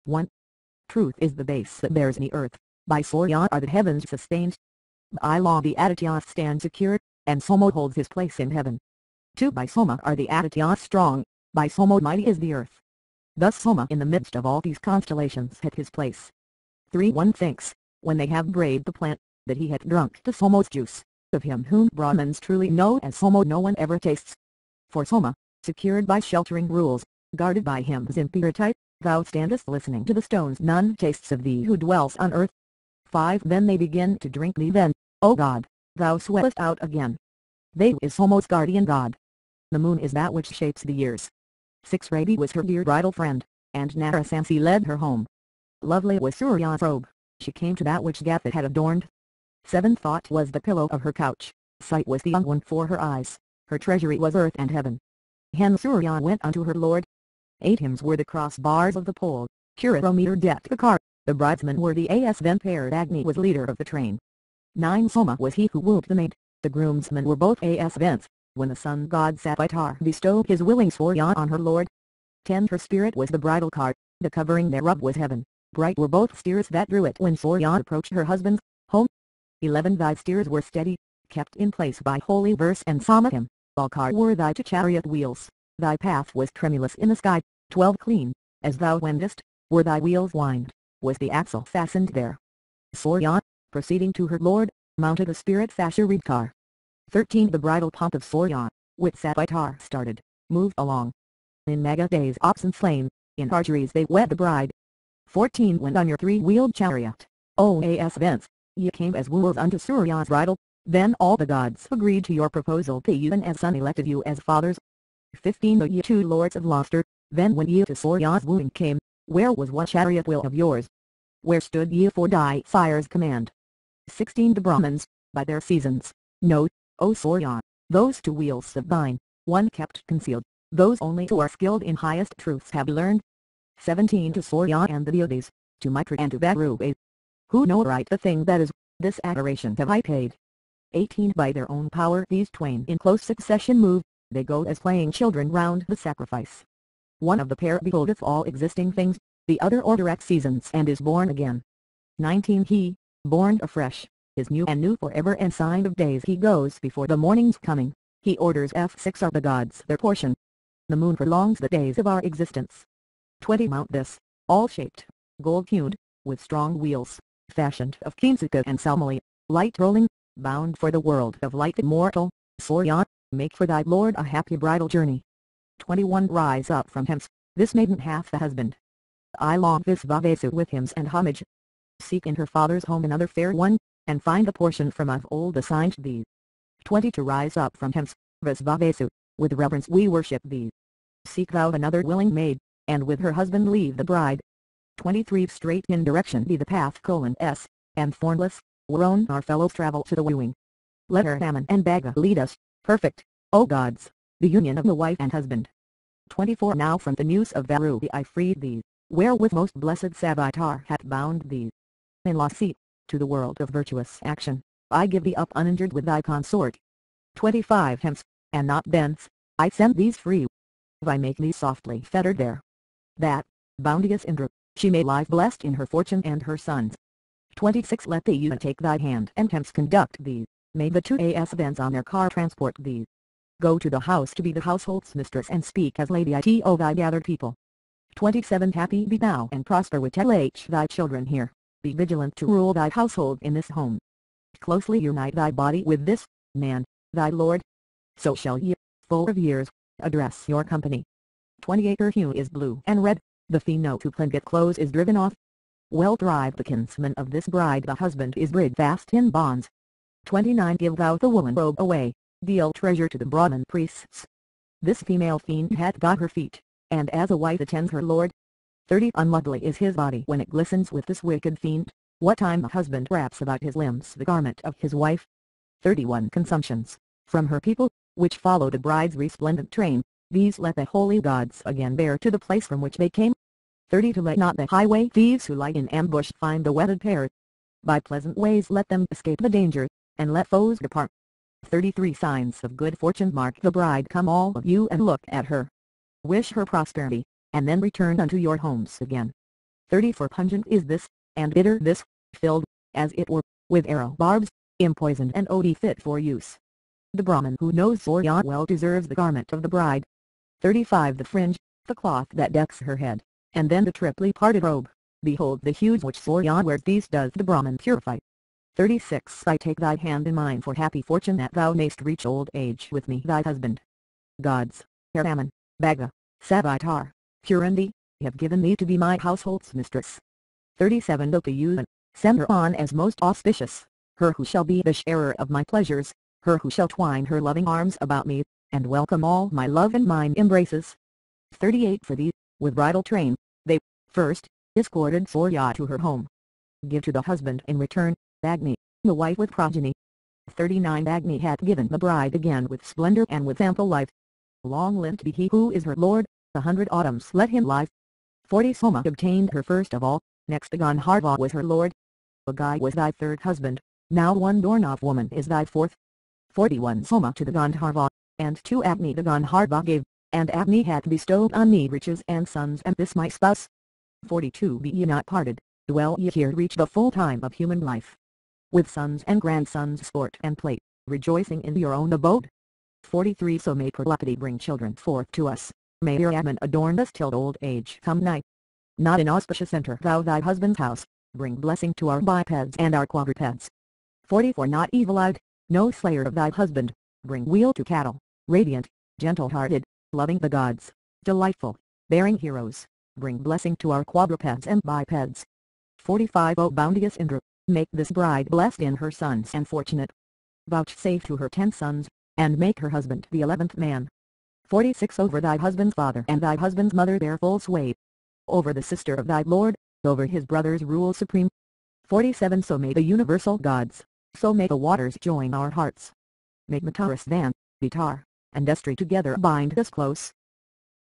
1. Truth is the base that bears the earth, by Sūrya are the heavens sustained. By law the Adityas stand secure, and Somo holds his place in heaven. 2. By Soma are the Adityas strong, by Somo mighty is the earth. Thus Soma in the midst of all these constellations had his place. 3. One thinks, when they have brayed the plant, that he had drunk the Somo's juice. Of him whom Brahmins truly know as Somo no one ever tastes. For Soma, secured by sheltering rules, guarded by hymns in pure type, thou standest listening to the stones none tastes of thee who dwells on earth. 5. Then they begin to drink thee then, O God, thou sweatest out again. Veda is Somo's guardian god. The moon is that which shapes the years. 6. Ravi was her dear bridal friend, and Narasamsi led her home. Lovely was Sūrya's robe, she came to that which Gatha had adorned. 7. Thought was the pillow of her couch, sight was the young one for her eyes, her treasury was earth and heaven. Hence Sūrya went unto her lord. 8. Hymns were the crossbars of the pole, Curometer decked the car, the bridesmen were the as then paired Agni was leader of the train. 9. Soma was he who wooed the maid, the groomsmen were both as vents, when the sun god Savitar bestowed his willing Sūrya on her lord. 10. Her spirit was the bridal cart, the covering thereof was heaven, bright were both steers that drew it when Sūrya approached her husband's home. 11. Thy steers were steady, kept in place by holy verse and psalm. All cart were thy to chariot wheels, thy path was tremulous in the sky. 12. Clean, as thou wentest, were thy wheels wind, was the axle fastened there. Sūrya, proceeding to her lord, mounted a spirit-fashioned car. 13. The bridal pomp of Sūrya, with Savitar started, moved along. In Maga days oxen slain, in archeries they wed the bride. 14. When on your three-wheeled chariot, O as vents, ye came as wooers unto Sūrya's bridal, then all the gods agreed to your proposal to you and as son elected you as fathers. 15. O ye two lords of Lustre, then when ye to Sūrya's wooing came, where was one chariot wheel of yours? Where stood ye for thy sire's command? 16. The Brahmins, by their seasons, know, O Sūrya, those two wheels of thine, one kept concealed, those only who are skilled in highest truths have learned. 17. To Sūrya and the deities, to Mitra and to Varuva, who know right the thing that is, this adoration have I paid. 18. By their own power these twain in close succession move, they go as playing children round the sacrifice. One of the pair beholdeth all existing things, the other ordereth seasons and is born again. 19. He, born afresh, is new and new forever and sign of days he goes before the morning's coming, he orders F6 are the gods their portion. The moon prolongs the days of our existence. 20. Mount this, all shaped, gold-hued, with strong wheels, fashioned of Kinsuka and Salmali, light rolling, bound for the world of light immortal, Sūrya, make for thy lord a happy bridal journey. 21. Rise up from hence, this maiden hath a husband. I long this Vavesu with hymns and homage. Seek in her father's home another fair one, and find the portion from of old assigned thee. 20. To rise up from hence, Vavesu, with reverence we worship thee. Seek thou another willing maid, and with her husband leave the bride. 23. Straight in direction be the path S, and thornless, whereon our fellows travel to the wooing. Let her Ammon and Baga lead us, perfect, O gods, the union of the wife and husband. 24. Now from the noose of Varuva I freed thee, wherewith most blessed Savitar hath bound thee. In lost seat, to the world of virtuous action, I give thee up uninjured with thy consort. 25. Hence, and not thence, I send these free. I make thee softly fettered there, that, bounteous Indra, she may live blessed in her fortune and her sons. 26. Let the youth take thy hand and hence conduct thee, may the two as vents on their car transport thee. Go to the house to be the household's mistress and speak as lady to thy gathered people. 27. Happy be thou and prosper with thy children here, be vigilant to rule thy household in this home. Closely unite thy body with this, man, thy lord. So shall ye, full of years, address your company. 28. Her hue is blue and red, the pheno to plinkett clothes is driven off. Well thrive the kinsman of this bride, the husband is brid fast in bonds. 29. Give thou the woolen robe away, deal treasure to the Brahmin priests. This female fiend hath got her feet, and as a wife attends her lord. 30. Unlovely is his body when it glistens with this wicked fiend, what time the husband wraps about his limbs the garment of his wife. 31. Consumptions, from her people, which follow the bride's resplendent train, these let the holy gods again bear to the place from which they came. 30. To let not the highway thieves who lie in ambush find the wedded pair. By pleasant ways let them escape the danger, and let foes depart. 33. Signs of good fortune mark the bride, come all of you and look at her. Wish her prosperity, and then return unto your homes again. 34 Pungent is this, and bitter this, filled, as it were, with arrow barbs, empoisoned and odie fit for use. The Brahmin who knows Sūrya well deserves the garment of the bride. 35 The fringe, the cloth that decks her head, and then the triply parted robe, behold the hues which Sūrya wears, these does the Brahmin purify. 36 I take thy hand in mine for happy fortune that thou mayst reach old age with me thy husband. Gods, Heraman, Bhaga, Savitar, Purandi, have given me to be my household's mistress. 37 Opayuvan, send her on as most auspicious, her who shall be the sharer of my pleasures, her who shall twine her loving arms about me, and welcome all my love and mine embraces. 38 For thee, with bridal train, they, first, escorted Sūrya to her home. Give to the husband in return, Agni, the wife with progeny. 39 Agni hath given the bride again with splendor and with ample life. Long-lived be he who is her lord, 100 autumns let him live. 40 Soma obtained her first of all, next Gandharva was her lord. Agai was thy third husband, now one Dornav woman is thy fourth. 41 Soma to the Gandharva, and to Agni the Gandharva gave, and Agni hath bestowed on me riches and sons and this my spouse. 42 Be ye not parted, dwell ye here, reach the full time of human life. With sons and grandsons sport and play, rejoicing in your own abode. 43 So may Pralapati bring children forth to us, may your Atman adorn us till old age come nigh. Not inauspicious enter thou thy husband's house, bring blessing to our bipeds and our quadrupeds. 44 Not evil-eyed, no slayer of thy husband, bring weal to cattle, radiant, gentle-hearted, loving the gods, delightful, bearing heroes, bring blessing to our quadrupeds and bipeds. 45 O bounteous Indra, make this bride blessed in her sons and fortunate. Vouchsafe to her 10 sons, and make her husband the 11th man. 46 Over thy husband's father and thy husband's mother bear full sway. Over the sister of thy lord, over his brothers rule supreme. 47 So may the universal gods, so may the waters join our hearts. Make Mataras Van, Vitar, and Estri together bind us close,